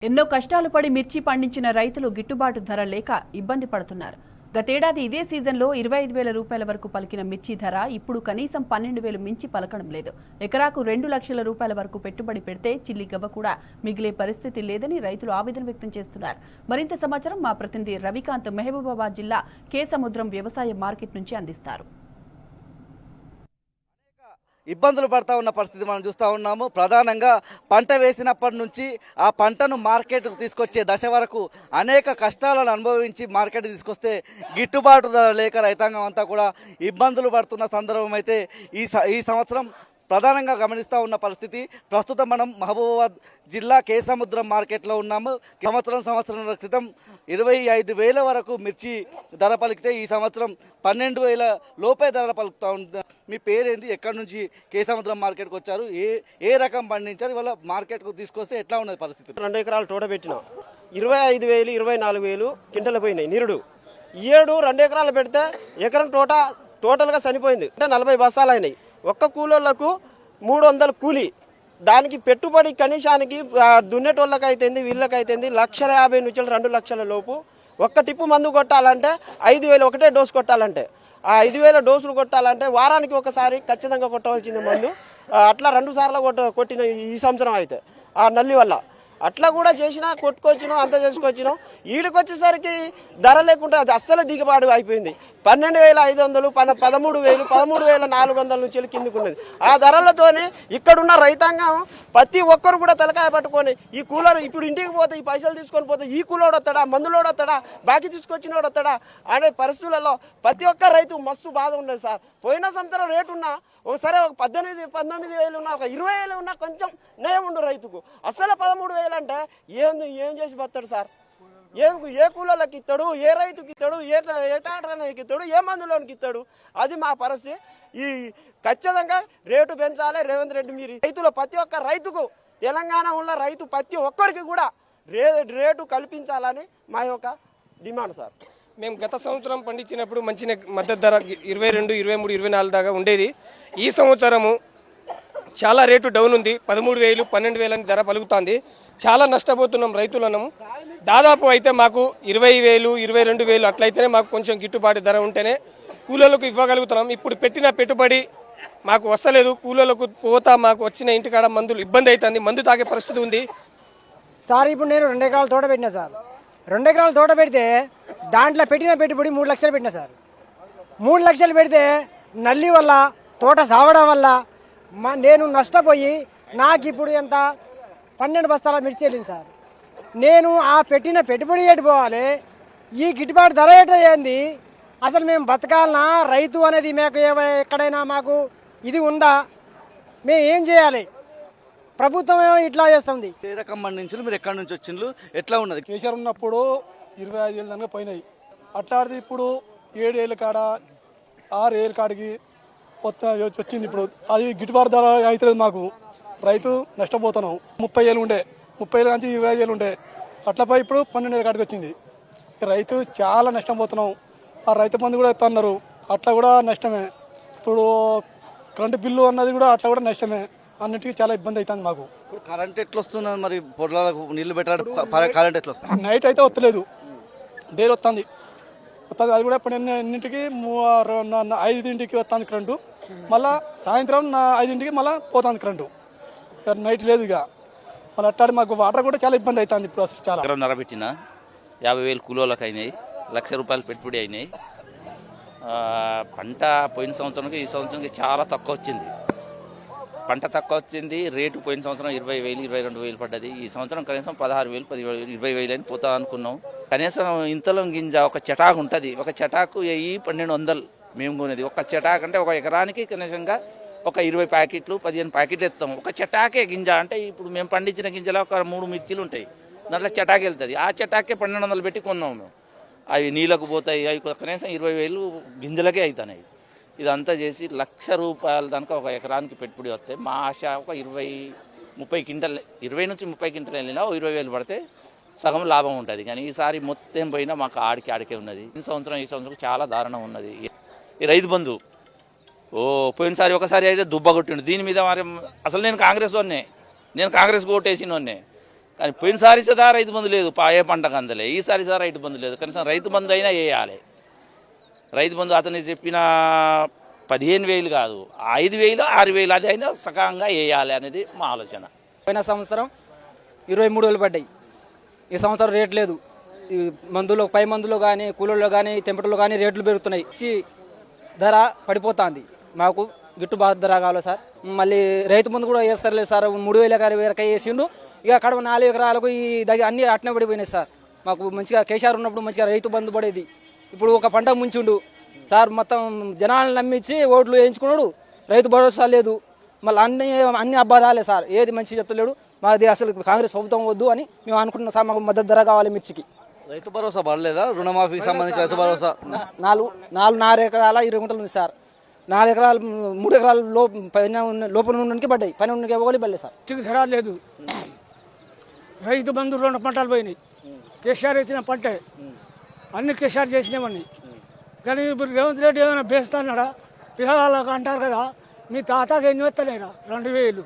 ఎన్నో కష్టాలు పడి మిర్చి పండించిన రైతులు గిట్టుబాటు ధర లేక ఇబ్బంది పడుతున్నారు. గతేడాది ఇదే సీజన్లో 25,000 రూపాయల వరకు పలికిన మిర్చి ధర ఇప్పుడు కనీసం 12,000 మించి పలకడం లేదు. ఎకరాకు 2 లక్షల రూపాయల వరకు పెట్టుబడి పెడితే చిల్లి గవ్వ కూడా మిగిలే పరిస్థితి లేదని రైతులు ఆవేదన వ్యక్తం చేస్తున్నారు. మరింత సమాచారం మా ప్రతినిధి రవికాంత్ మహబూబాబాద్ జిల్లా కే సముద్రం వ్యవసాయ మార్కెట్ నుంచి అందిస్తారు. ఇబ్బందులు పడతా ఉన్న పరిస్థితి మనం చూస్తూ ఉన్నాము. ప్రధానంగా పంట వేసినప్పటి నుంచి ఆ పంటను మార్కెట్కు తీసుకొచ్చే దశ వరకు అనేక కష్టాలను అనుభవించి మార్కెట్ తీసుకొస్తే గిట్టుబాటు ధర లేక రైతాంగం అంతా కూడా ఇబ్బందులు పడుతున్న సందర్భం అయితే ఈ సంవత్సరం ప్రధానంగా గమనిస్తూ ఉన్న పరిస్థితి. ప్రస్తుతం మనం మహబూబాబాద్ జిల్లా కే సముద్రం మార్కెట్లో ఉన్నాము. సంవత్సరం క్రితం 25,000 వరకు మిర్చి ధర పలికితే ఈ సంవత్సరం 12,000 లోపే ధర పలుకుతూ ఉంది. మీ పేరేంది, ఎక్కడి నుంచి కే సముద్రం మార్కెట్కి వచ్చారు, ఏ రకం పండించారు, ఇవాళ మార్కెట్కు తీసుకొస్తే ఎట్లా ఉన్నది పరిస్థితి? 2 ఎకరాలు తోట పెట్టినాం. 25,000 24,000 కింటలు పోయినాయి నిరుడు. 2 ఎకరాలు పెడితే ఎకరం టోటల్గా చనిపోయింది. అంటే 40 బస్తాలు అయినాయి. ఒక్క కూలోళ్లకు 300 కూలి, దానికి పెట్టుబడి కనీసానికి దున్నేటోళ్ళకి అయితేంది వీళ్ళకైతేంది 1,50,000 నుంచి 2 లక్షల లోపు. ఒక్క టిప్పు మందు కొట్టాలంటే 5,000 ఒకటే డోసు కొట్టాలంటే, ఆ 5,000 డోసులు కొట్టాలంటే వారానికి ఒకసారి ఖచ్చితంగా కొట్టవలసింది మందు. అట్లా 2 సార్లు కొట్టిన ఈ సంవత్సరం అయితే ఆ నల్లి వల్ల. అట్లా కూడా చేసినా కొట్టుకొచ్చినాం, అంత చేసుకొచ్చినాం. ఈడికి వచ్చేసరికి ధర లేకుండా అది అస్సలు దిగుబాటు అయిపోయింది. 12,500, 13,000, 13,400 నుంచి కిందికి ఉన్నది. ఆ ధరలతోనే ఇక్కడున్న రైతాంగం ప్రతి ఒక్కరు కూడా తలకాయ పట్టుకొని ఈ కూలర్ ఇప్పుడు ఇంటికి పోతే ఈ పైసలు తీసుకొని పోతే ఈ కూలోడు వస్తాడా, మందులోడు వస్తాడా, బాకీ తీసుకొచ్చినోడు వస్తాడా అనే పరిస్థితులలో ప్రతి ఒక్క రైతు మస్తు బాధ ఉండేది సార్. పోయిన సంవత్సరం రేటు ఉన్నా ఒకసారి ఒక 18,000-19,000 ఉన్నా, ఒక 20,000 ఉన్నా కొంచెం నయం ఉండు రైతుకు. అసలు 13,000 అంటే ఏం చేసి బతాడు సార్? ఏ కూలర్లకు ఇస్తాడు, ఏ రైతుకి ఇస్తాడు, ఏ టాటర్కి ఇస్తాడు, ఏ మందులోనికి ఇస్తాడు? అది మా పరిస్థితి. ఈ ఖచ్చితంగా రేటు పెంచాలి రేవంత్ రెడ్డి. మీరు రైతులు ప్రతి ఒక్క రైతుకు, తెలంగాణ ఉన్న రైతు ప్రతి ఒక్కరికి కూడా రేటు కల్పించాలని మా యొక్క డిమాండ్ సార్. మేము గత సంవత్సరం పండించినప్పుడు మంచి మద్దతు ధర 22, 23, 24 దాకా ఉండేది. ఈ సంవత్సరము చాలా రేటు డౌన్ ఉంది. 13,000, 12,000 ధర పలుకుతుంది. చాలా నష్టపోతున్నాం రైతులను. దాదాపు అయితే మాకు 20,000, 22,000 అట్లయితేనే మాకు కొంచెం గిట్టుబాటు ధర ఉంటేనే కూలీలకు ఇవ్వగలుగుతున్నాం. ఇప్పుడు పెట్టిన పెట్టుబడి మాకు వస్తలేదు. కూలీలకు పోతా మాకు వచ్చిన ఇంటికాడ మందులు ఇబ్బంది అవుతుంది. మందు తాగే పరిస్థితి ఉంది సార్. ఇప్పుడు నేను 2 ఎకరాలు తోట పెట్టినా సార్. 2 ఎకరాలు తోట పెడితే దాంట్లో పెట్టిన పెట్టుబడి 3 లక్షలు పెట్టినా సార్. 3 లక్షలు పెడితే నల్లి వల్ల, తోట సావడం వల్ల నేను నష్టపోయి నాకు ఇప్పుడు ఎంత 12 బస్తాల మిర్చి వెళ్ళింది సార్. నేను ఆ పెట్టిన పెట్టుబడి పోవాలి, ఈ గిట్టుబాటు ధర ఏంది? అసలు మేము బతకాలనా? రైతు అనేది మాకు ఎక్కడైనా మాకు ఇది ఉందా? మేము ఏం చేయాలి? ప్రభుత్వం ఏమో ఇట్లా చేస్తుంది. ఏ రకం పండించారు మీరు, ఎక్కడి నుంచి వచ్చిండ్రు, ఎట్లా ఉన్నది? కేసీఆర్ ఉన్నప్పుడు 25,000 దాకా పోయినాయి. అట్లాంటిది ఇప్పుడు 7,000 కాడ 6,000 కాడికి వచ్చింది. ఇప్పుడు అది గిట్టుబాటు ధర అవుతుంది. మాకు రైతు నష్టపోతున్నాం. 30,000 ఉండే, 30,000 నుంచి 25,000 ఉండే, అట్లపై ఇప్పుడు 12,000 కాడికి వచ్చింది. రైతు చాలా నష్టపోతున్నాం. ఆ రైతు బంధు కూడా ఇస్తున్నారు, అట్లా కూడా నష్టమే. ఇప్పుడు కరెంటు బిల్లు అన్నది కూడా అట్లా కూడా నష్టమే. అన్నిటికీ చాలా ఇబ్బంది అవుతుంది మాకు. ఇప్పుడు కరెంట్ ఎట్లా వస్తున్నది మరి? పొలాలకు నీళ్లు పెట్టాడు, కరెంట్ ఎట్లా వస్తుంది? నైట్ అయితే వస్తలేదు, డైలీ వస్తుంది. అది కూడా ఇప్పుడు ఎన్నింటికి 5ంటికి వస్తుంది కరెంటు, మళ్ళీ సాయంత్రం 5ంటికి మళ్ళీ పోతుంది కరెంటు. నైట్ లేదు ఇక. మళ్ళీ అట్టాడి మాకు వాటర్ కూడా చాలా ఇబ్బంది అవుతుంది ఇప్పుడు. అసలు చాలా ఎకరం పెట్టిన 50,000 కూలోళ్ళకి అయినాయి, 1,00,000 రూపాయలు పెట్టుబడి అయినాయి. పంట పోయిన సంవత్సరానికి ఈ సంవత్సరానికి చాలా తక్కువ వచ్చింది. పంట తక్కువ వచ్చింది. రేటు పోయిన సంవత్సరం 20,000, 22,000 పడ్డది. ఈ సంవత్సరం కనీసం 16,000, 17,000, 20,000 అని పోతా అనుకున్నాం. కనీసం ఇంతలో గింజ ఒక చటాకు ఉంటుంది. ఒక చటాకు 1,200 మేము కొనేది. ఒక చటాకు అంటే ఒక ఎకరానికి కనీసంగా ఒక 20 ప్యాకెట్లు, 15 ప్యాకెట్లు ఎత్తాం. ఒక చటాకే గింజ అంటే ఇప్పుడు మేము పండించిన గింజలో ఒక 3 మిర్చీలు ఉంటాయి, దాంట్లో చటాకి వెళ్తుంది. ఆ చటాకే 1,200 పెట్టి కొన్నాం మేము. అవి నీళ్ళకు పోతాయి. అవి కనీసం 20,000 గింజలకే అవుతున్నాయి. ఇదంతా చేసి 1,00,000 రూపాయల దాకా ఒక ఎకరానికి పెట్టుబడి వస్తాయి. మా ఆశ ఒక 20-30 క్వింటల్, 20 నుంచి 30 క్వింటల్ వెళ్ళినా 20,000 పడితే సగం లాభం ఉంటుంది. కానీ ఈసారి మొత్తం పోయినా మాకు ఆడికే ఉన్నది. ఈ సంవత్సరం చాలా దారుణం ఉన్నది. ఈ రైతు బంధు పోయినసారి ఒకసారి అయితే దుబ్బ కొట్టిండు. దీని మీద మరి అసలు నేను కాంగ్రెస్ ఓన్నే, నేను కాంగ్రెస్ ఓటేసినోన్నే. కానీ పోయినసారి సదా రైతు బంధు లేదు, ఏ పంటకు అందలే. ఈసారి సదా రైతు బంధు లేదు, కనీసం రైతు బంధు అయినా వేయాలి. రైతు బంధు అతను చెప్పిన 15,000 కాదు, 5,000 6,000 అది అయినా సకాలంగా వేయాలి అనేది మా ఆలోచన. పోయిన సంవత్సరం 23,000 పడ్డాయి. ఈ సంవత్సరం రేట్ లేదు. ఈ మందులో, పై మందులో కానీ, కూలీల్లో కానీ, తెంపటలో కానీ రేట్లు పెరుగుతున్నాయి. ధర పడిపోతుంది. మాకు గిట్టుబాటు ధర కావాలి సార్. మళ్ళీ రైతు బంధు కూడా వేస్తారులేదు సార్. 3,000 వరకు వేసిండు. ఇక అక్కడ 4 ఎకరాలకు ఈ అన్నీ అట్నే పడిపోయినాయి సార్. మాకు మంచిగా కేసీఆర్ ఉన్నప్పుడు మంచిగా రైతు బంధు పడేది. ఇప్పుడు ఒక పంట ముంచుండు సార్, మొత్తం జనాలను నమ్మించి ఓట్లు వేయించుకున్నాడు. రైతు భరోసా లేదు, మళ్ళీ అన్ని అబ్బాదాలే సార్. ఏది మంచి చెప్తలేడు. మాది అసలు కాంగ్రెస్ ప్రభుత్వం వద్దు అని మేము అనుకుంటున్నాం సార్. మాకు మద్దతు ధర కావాలి మిర్చికి. రైతు భరోసా పడలేదా? రుణమాఫీకి సంబంధించి రైతు భరోసా 4 ఎకరాల 20 గుంటలు ఉంది సార్. 4 ఎకరాలు 3 ఎకరాల లోపల ఉండడానికి పడ్డాయి, పైన ఉండడానికి ఇవ్వగలి పడలేదు సార్. మిర్చికి ధర లేదు. రైతు బంధు 2 పంటలు పోయినాయి. కేసీఆర్ ఇచ్చిన పంటే అన్ని కేసీఆర్ చేసినామని. కానీ ఇప్పుడు రేవంత్ రెడ్డి ఏమైనా బేస్తాడా? పిల్లలకు అంటారు కదా, మీ తాతకి ఎన్ని వస్తలేరా 2,000.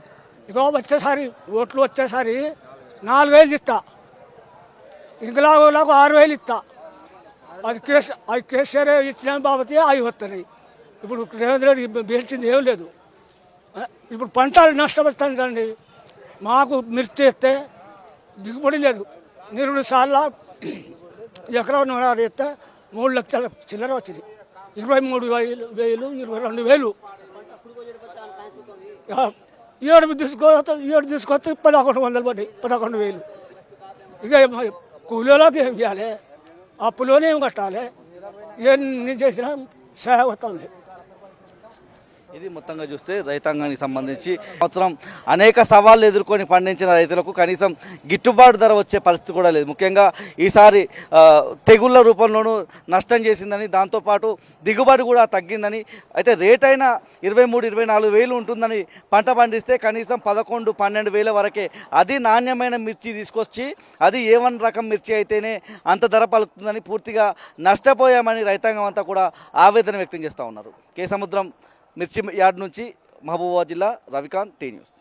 ఇగో వచ్చేసారి ఓట్లు వచ్చేసారి 4,000 ఇస్తా, ఇంకలాగో 6,000 ఇస్తా. అది కేసీఆర్ ఇచ్చిన బాబతి అవి వస్తున్నాయి. ఇప్పుడు రేవంత్ రెడ్డి బేల్చింది ఏం లేదు. ఇప్పుడు పంటలు నష్టపోతుందండి. మాకు మిర్చి ఇస్తే దిగుబడి లేదు. 2 సార్లు ఎకరం ఎత్తే 3 లక్షల చిల్లర వచ్చింది. 23,000 22,000 ఏడు తీసుకొస్తే 1,100 పడ్డాయి, 11,000. ఇక కూలీలోకి ఏం చేయాలి? అప్పులోనే ఏం కట్టాలి? ఎన్ని చేసినా సేవ వస్తుంది. ఇది మొత్తంగా చూస్తే రైతాంగానికి సంబంధించి సంవత్సరం అనేక సవాళ్లు ఎదుర్కొని పండించిన రైతులకు కనీసం గిట్టుబాటు ధర వచ్చే పరిస్థితి కూడా లేదు. ముఖ్యంగా ఈసారి తెగుళ్ల రూపంలోనూ నష్టం చేసిందని, దాంతోపాటు దిగుబడి కూడా తగ్గిందని. అయితే రేట్ అయినా 23,000-24,000 ఉంటుందని పంట పండిస్తే కనీసం 11,000-12,000 వరకే. అది నాణ్యమైన మిర్చి తీసుకొచ్చి, అది A1 రకం మిర్చి అయితేనే అంత ధర పలుకుతుందని పూర్తిగా నష్టపోయామని రైతాంగం అంతా కూడా ఆవేదన వ్యక్తం చేస్తూ ఉన్నారు. కే సముద్రం మిర్చి యార్డ్ నుంచి మహబూబాబాద్ జిల్లా, రవికాంత్, టీ న్యూస్.